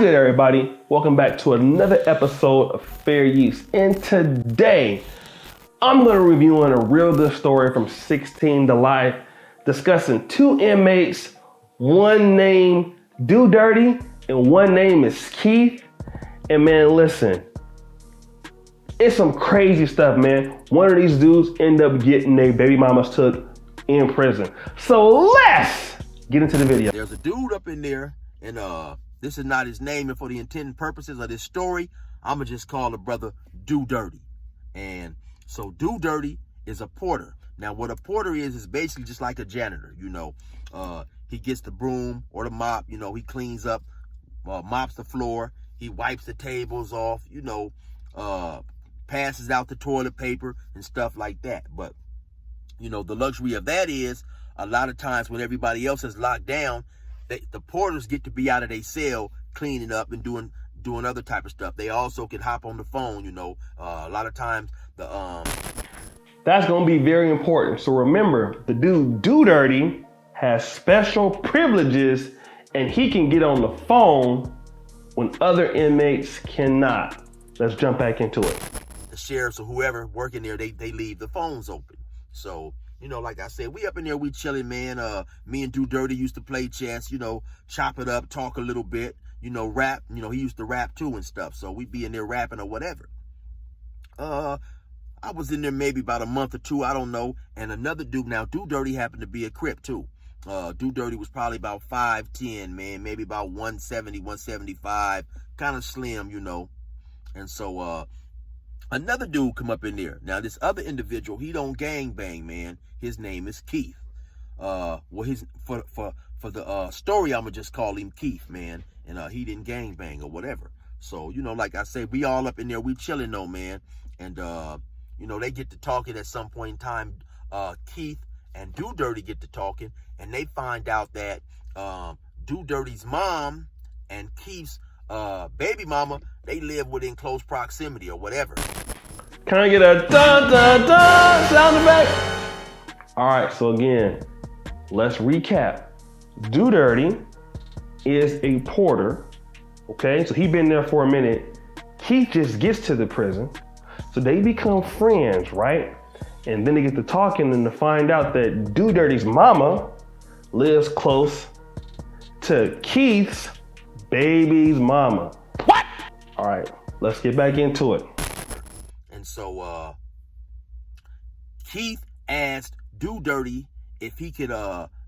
good, everybody? Welcome back to another episode of Fair Use. And today, I'm going to review a real good story from 16 to Life, discussing two inmates, one named Do Dirty and one name is Keith. And man, listen, it's some crazy stuff, man. One of these dudes end up getting their baby mamas took in prison. So let's get into the video. There's a dude up in there, and this is not his name, and for the intended purposes of this story, I'ma just call the brother Do Dirty. And so Do Dirty is a porter. Now what a porter is basically just like a janitor, you know. He gets the broom or the mop, you know, he cleans up, mops the floor, he wipes the tables off, you know, passes out the toilet paper and stuff like that. But, you know, the luxury of that is a lot of times when everybody else is locked down, the porters get to be out of their cell cleaning up and doing other type of stuff. They also can hop on the phone, you know. A lot of times That's going to be very important. So remember, the dude Do Dirty has special privileges and he can get on the phone when other inmates cannot. Let's jump back into it. The sheriffs or whoever working there, they leave the phones open. So, you know, like I said, we up in there, we chilling, man. Me and Do Dirty used to play chess, you know, chop it up, talk a little bit, you know, rap. You know, he used to rap too and stuff. So we'd be in there rapping or whatever. I was in there maybe about a month or two, I don't know. And another dude, now Do Dirty happened to be a Crip too. Do Dirty was probably about 5'10", man, maybe about 170, 175, kind of slim, you know. And so another dude come up in there. Now this other individual, he don't gang bang, man. His name is Keith. Well, for the story, I'ma just call him Keith, man. And he didn't gang bang or whatever. So, you know, like I say, we all up in there, we chilling though, man. And you know, they get to talking at some point in time. Keith and Do Dirty get to talking, and they find out that Do Dirty's mom and Keith's baby mama, they live within close proximity or whatever. Can I get a dun dun dun sound effect? All right, so again, let's recap. Do Dirty is a porter, okay? So he been there for a minute. Keith just gets to the prison, so they become friends, right? And then they get to talking and to find out that Do Dirty's mama lives close to Keith's baby's mama. What? All right, let's get back into it. And so Keith asked Do Dirty if he could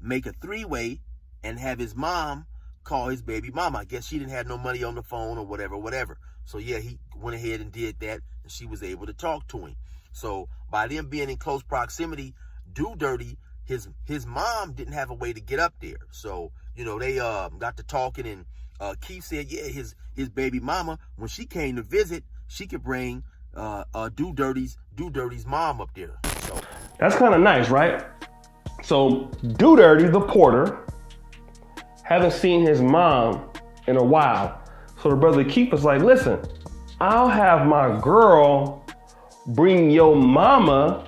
make a three-way and have his mom call his baby mama. I guess she didn't have no money on the phone or whatever. So yeah, he went ahead and did that, and she was able to talk to him. So by them being in close proximity, Do Dirty, his mom didn't have a way to get up there. So, you know, they got to talking, and Keith said, yeah, his baby mama, when she came to visit, she could bring Do Dirty's mom up there. So that's kind of nice, right? So Do Dirty, the porter, haven't seen his mom in a while. So the brother Keith was like, listen, I'll have my girl bring your mama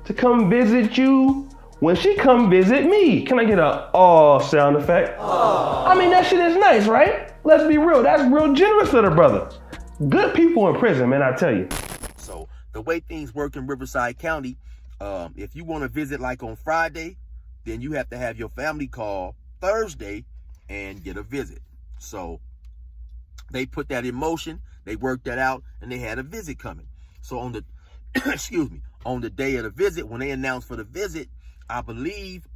to come visit you when she come visit me. Can I get a aw sound effect? Aww. I mean, that shit is nice, right? Let's be real. That's real generous of the brother. Good people in prison, man, I tell you. So the way things work in Riverside County, if you want to visit like on Friday, then you have to have your family call Thursday and get a visit. So they put that in motion, they worked that out, and they had a visit coming. So on the, excuse me, on the day of the visit, when they announced for the visit, I believe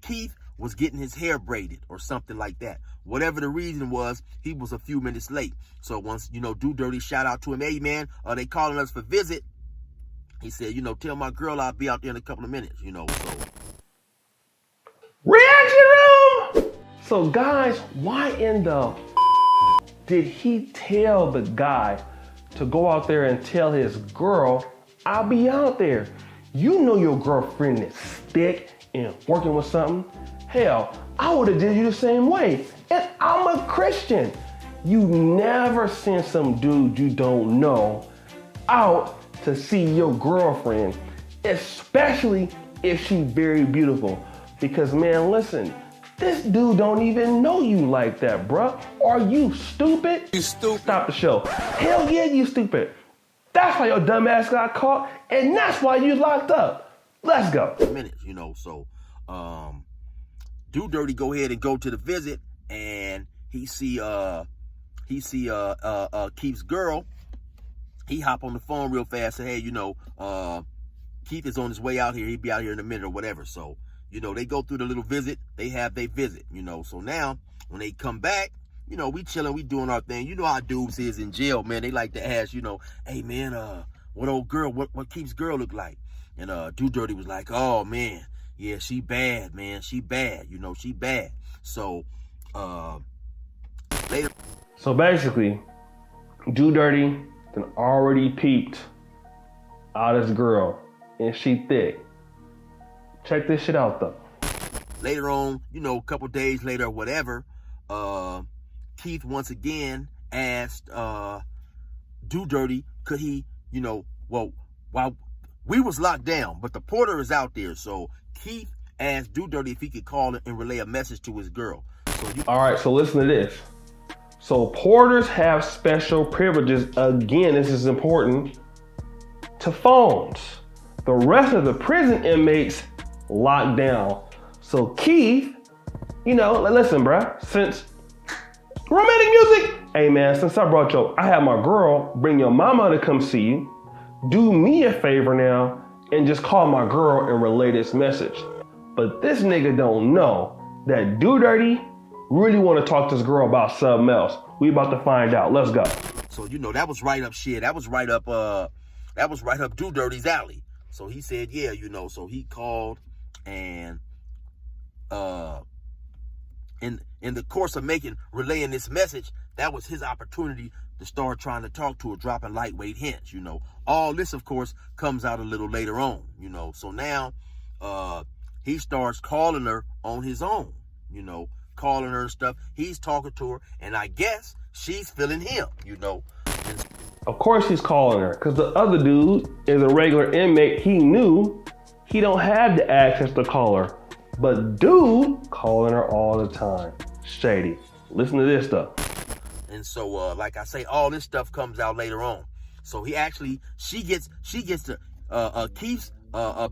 Keith was getting his hair braided or something like that. Whatever the reason was, he was a few minutes late. So once, you know, Do Dirty shout out to him, hey man, are they calling us for visit? He said, you know, tell my girl I'll be out there in a couple of minutes, you know, so. Reaction room! So guys, why in the did he tell the guy to go out there and tell his girl, I'll be out there? You know your girlfriend is thick and working with something. Hell, I would have did you the same way. And I'm a Christian. You never send some dude you don't know out to see your girlfriend, especially if she's very beautiful. Because man, listen, This dude don't even know you like that, bruh. Are you stupid? You stupid. Stop the show. Hell yeah, you stupid. That's why your dumb ass got caught, and that's why you locked up. Let's go. Minutes, so Do Dirty go ahead and go to the visit, and he see Keith's girl. He hop on the phone real fast, say, hey, Keith is on his way out here. He'll be out here in a minute or whatever. So, they go through the little visit. They have their visit, So now, when they come back, we chilling, we doing our thing. You know how dudes is in jail, man. They like to ask, hey, man, what old girl, what Keith's girl look like? And Do Dirty was like, oh, man, yeah, she bad, man. She bad, she bad. So, later. So basically, Do Dirty then already peeped out his girl, and she thick. Check this shit out though. Later on, a couple days later or whatever, Keith once again asked Do Dirty, could he, while we was locked down, but the porter is out there. So Keith asked Do Dirty if he could call and relay a message to his girl. All right, so listen to this. So porters have special privileges, again, this is important, to phones. The rest of the prison inmates locked down. So Keith, listen, bruh, since romantic music, hey man, since I brought you, I had my girl bring your mama to come see you. Do me a favor now and just call my girl and relay this message. But this nigga don't know that Do Dirty really want to talk to this girl about something else. We about to find out. Let's go. So, that was right up shit. That was right up Do Dirty's alley. So he said, yeah, so he called, and in the course of relaying this message, that was his opportunity to start trying to talk to her, dropping lightweight hints, All this, of course, comes out a little later on, So now he starts calling her on his own, calling her and stuff. He's talking to her, and I guess she's feeling him, Of course he's calling her, because the other dude is a regular inmate. He knew he don't have the access to call her. But dude calling her all the time. Shady. Listen to this stuff. And so, like I say, all this stuff comes out later on. So she gets to Keith's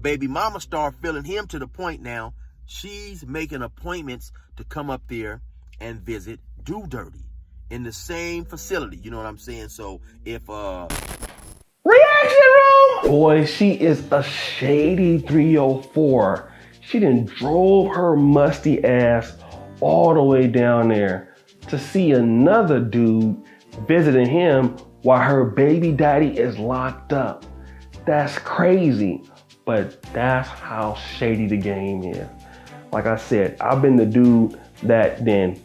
baby mama start feeling him to the point now she's making appointments to come up there and visit Do Dirty in the same facility. You know what I'm saying? So if reaction room, boy, she is a shady 304. She done drove her musty ass all the way down there to see another dude visiting him while her baby daddy is locked up. That's crazy, but that's how shady the game is. Like I said, I've been the dude that then,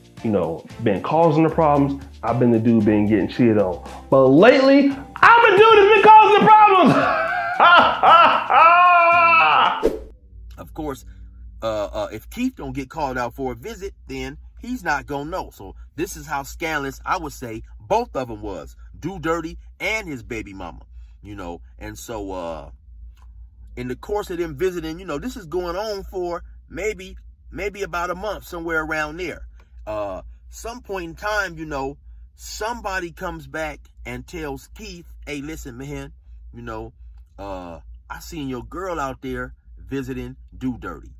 been causing the problems. I've been the dude been getting cheated on. But lately, I'm the dude that's been causing the problems. Of course, if Keith don't get called out for a visit, then he's not gonna know. So this is how scandalous, I would say, both of them was. Do Dirty and his baby mama, And so in the course of them visiting, this is going on for maybe about a month, somewhere around there. Some point in time, somebody comes back and tells Keith, hey, listen, man, I seen your girl out there visiting Do Dirty.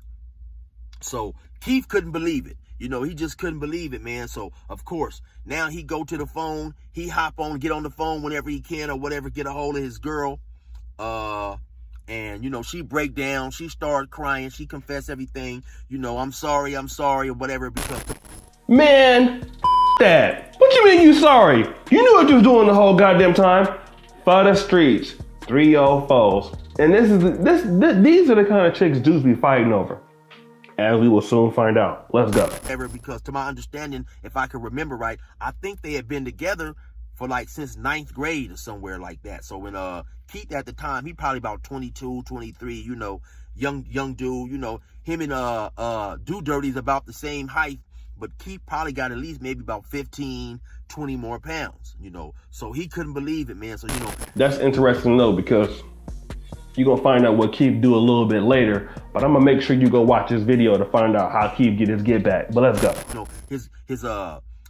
So Keith couldn't believe it. He just couldn't believe it, man. So, of course, now he go to the phone. He hop on, get on the phone whenever he can or whatever, get a hold of his girl. And, she break down. She started crying. She confessed everything. I'm sorry, or whatever. Because Man, that. What you mean you sorry? You knew what you was doing the whole goddamn time. For the streets, 304s. And these are the kind of chicks dudes be fighting over. As we will soon find out. Let's go. Because to my understanding, if I can remember right, I think they had been together for since 9th grade or somewhere like that. So when Keith at the time, he probably about 22, 23, young dude, him and Do Dirty's about the same height, but Keith probably got at least maybe about 15, 20 more pounds, So he couldn't believe it, man. So, That's interesting to know because You're gonna find out what Keith do a little bit later, but I'm gonna make sure you go watch this video to find out how Keith get his get back. But let's go. You know, his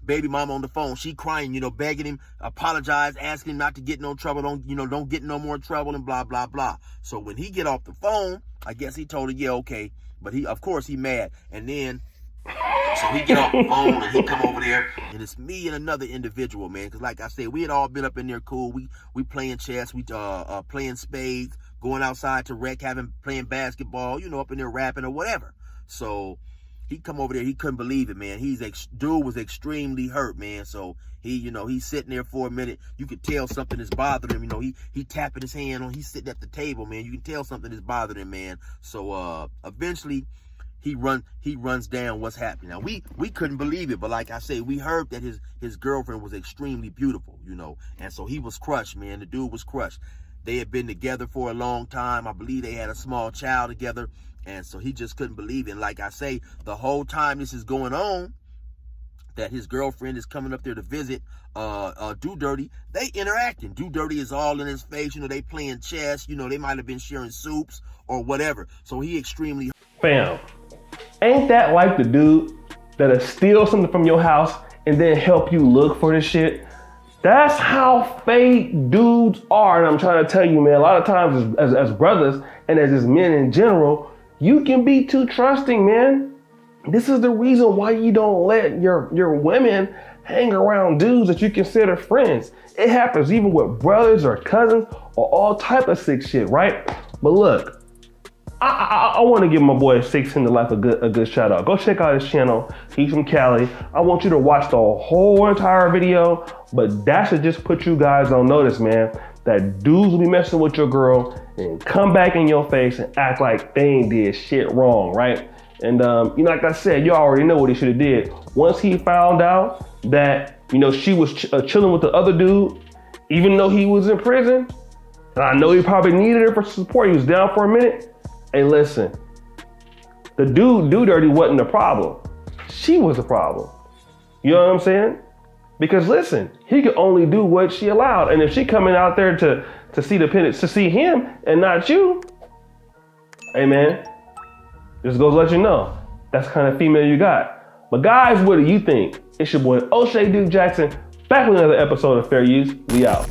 baby mama on the phone, she crying, you know, begging him, apologize, asking him not to get no trouble, don't get no more trouble, and blah blah blah. So when he get off the phone, I guess he told her, yeah, okay, but of course he mad, and then so he get off the phone and he come over there, and it's me and another individual, man, because like I said, we had all been up in there cool. We playing chess, we playing spades, going outside to rec, playing basketball, you know, up in there rapping or whatever. So he come over there, he couldn't believe it, man. Dude was extremely hurt, man. So he's sitting there for a minute. You could tell something is bothering him. You know, he tapping his hand on. He's sitting at the table, man. You can tell something is bothering him, man. So eventually he runs down what's happening. Now we couldn't believe it, but like I say, we heard that his girlfriend was extremely beautiful, you know, and so he was crushed, man. The dude was crushed. They had been together for a long time. I believe they had a small child together. And so he just couldn't believe it. And like I say, the whole time this is going on, that his girlfriend is coming up there to visit Do Dirty, they interacting. Do Dirty is all in his face. You know, they playing chess. You know, they might have been sharing soups or whatever. So he extremely... Fam, ain't that like the dude that'll steal something from your house and then help you look for the shit? That's how fake dudes are. And I'm trying to tell you, man, a lot of times as brothers and as men in general, you can be too trusting, man. This is the reason why you don't let your women hang around dudes that you consider friends. It happens even with brothers or cousins or all type of sick shit, right? But look, I want to give my boy 16 to Life a good shout out. Go check out his channel. He's from Cali. I want you to watch the whole entire video, but that should just put you guys on notice, man, that dudes will be messing with your girl and come back in your face and act like they ain't did shit wrong, right? And you know, like I said, you already know what he should have did. Once he found out that, you know, she was chilling with the other dude, even though he was in prison, and I know he probably needed her for support, he was down for a minute. Hey, listen, the Do Dirty wasn't the problem. She was the problem. You know what I'm saying? Because listen, he could only do what she allowed. And if she coming out there to see him and not you, hey man, just goes to let you know, that's the kind of female you got. But guys, what do you think? It's your boy O'Shea Duke Jackson, back with another episode of Fair Use. We out.